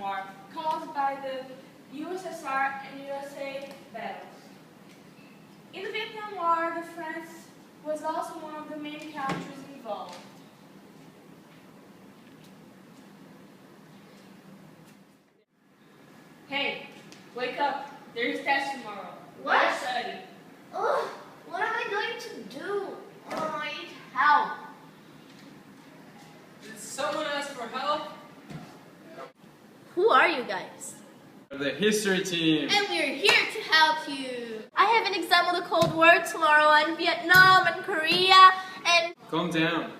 War, caused by the USSR and USA battles. In the Vietnam War, France was also one of the main countries involved. Hey, wake up. There's test tomorrow. What? Let's study. Ugh, what am I going to do? Oh, I need help. Did someone ask for help? Who are you guys? The history team. And we're here to help you. I have an exam on the Cold War tomorrow on Vietnam and Korea and Calm down.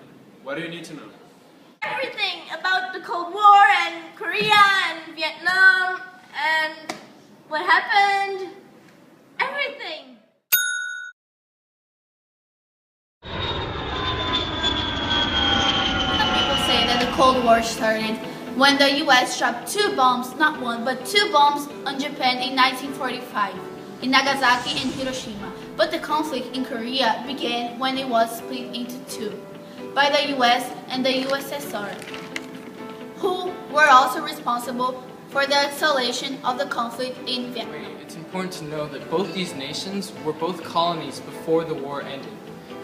What do you need to know? everything about the Cold War and Korea and Vietnam and what happened. Everything. Some people say that the Cold War started when the US dropped two bombs, not one, but two bombs on Japan in 1945, in Nagasaki and Hiroshima. But the conflict in Korea began when it was split into two, by the US and the USSR, who were also responsible for the escalation of the conflict in Vietnam. It's important to know that both these nations were both colonies before the war ended,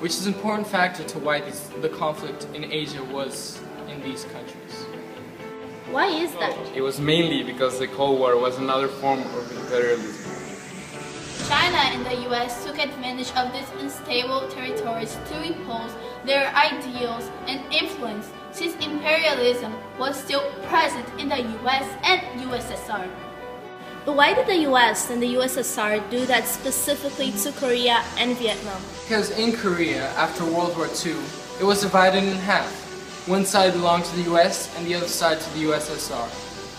which is an important factor to why the conflict in Asia was in these countries. Why is that? It was mainly because the Cold War was another form of imperialism. China and the US took advantage of these unstable territories to impose their ideals and influence, since imperialism was still present in the US and USSR. But why did the US and the USSR do that specifically to Korea and Vietnam? Because in Korea, after World War II, it was divided in half. One side belonged to the US and the other side to the USSR.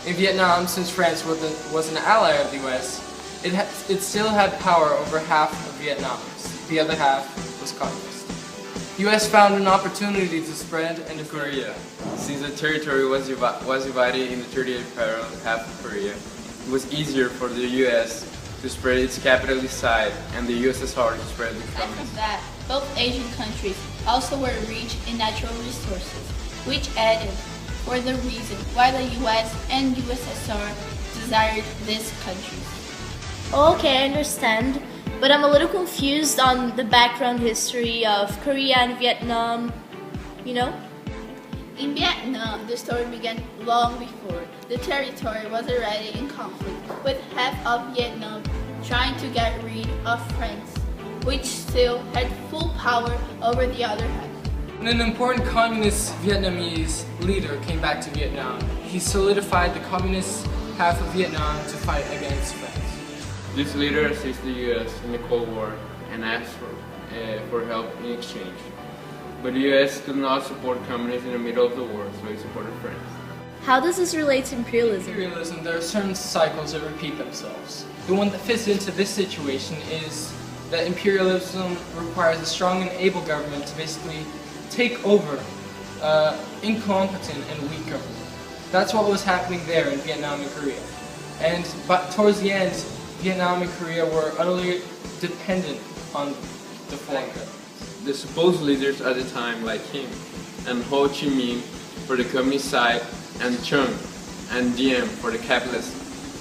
In Vietnam, since France was an ally of the US, it still had power over half of Vietnam. The other half was communist. The US found an opportunity to spread into Korea. Since the territory was divided in the 38th parallel half of Korea, it was easier for the US to spread its capitalist side and the USSR to spread the Aside from communist. that, both Asian countries also were rich in natural resources, which added for the reason why the US and USSR desired these countries. Okay, I understand, but I'm a little confused on the background history of Korea and Vietnam, you know? In Vietnam, the story began long before. The territory was already in conflict, with half of Vietnam trying to get rid of France, which still had full power over the other half. When an important communist Vietnamese leader came back to Vietnam, he solidified the communist half of Vietnam to fight against France. This leader assisted the US in the Cold War and asked for help in exchange. But the US could not support communists in the middle of the war, so he supported France. How does this relate to imperialism? Imperialism, there are certain cycles that repeat themselves. The one that fits into this situation is that imperialism requires a strong and able government to basically take over incompetent and weak government. That's what was happening there in Vietnam and Korea. But towards the end, Vietnam and Korea were utterly dependent on the foreign government. The supposed leaders at the time, like him and Ho Chi Minh for the communist side, and Chung and Diem for the capitalist,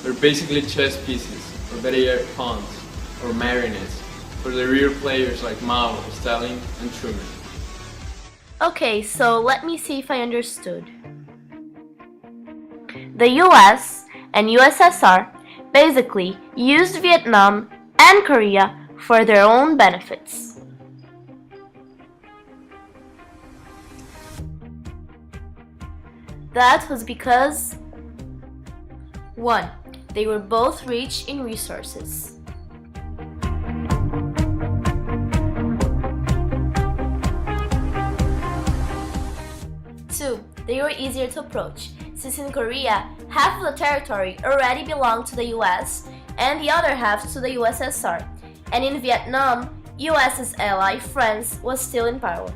were basically chess pieces, or better yet, pawns, or marionettes, for the real players like Mao, Stalin, and Truman. Okay, so let me see if I understood. The US and USSR basically used Vietnam and Korea for their own benefits. That was because 1. They were both rich in resources. 2. They were easier to approach, since in Korea, half of the territory already belonged to the US and the other half to the USSR, and in Vietnam, US's ally France was still in power.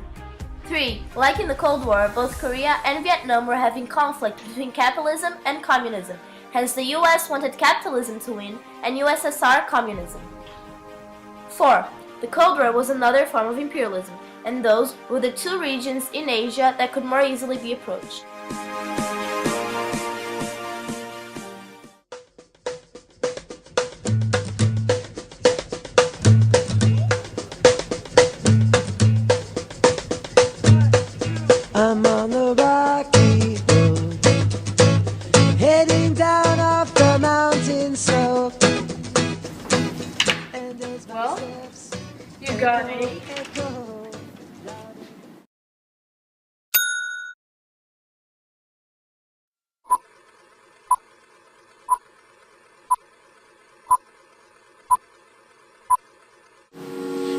3. Like in the Cold War, both Korea and Vietnam were having conflict between capitalism and communism, hence the US wanted capitalism to win and USSR communism. 4. The Cold War was another form of imperialism, and those were the two regions in Asia that could more easily be approached. I'm on the rocky road, heading down off the mountain slope. And as my Well, steps You got it. echo.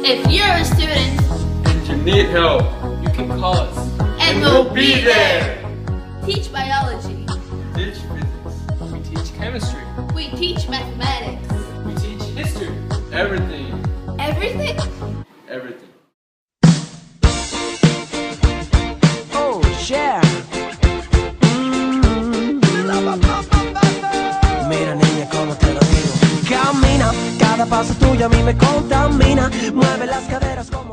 If you're a student And you need help. You can call us. and we'll be there. Teach biology. Teach physics. We teach chemistry. We teach mathematics. We teach history. Everything. Everything. Everything. Oh, yeah. Mira niña, como te lo digo. Camina, cada paso tuyo a mí me contamina. Mueve las caderas como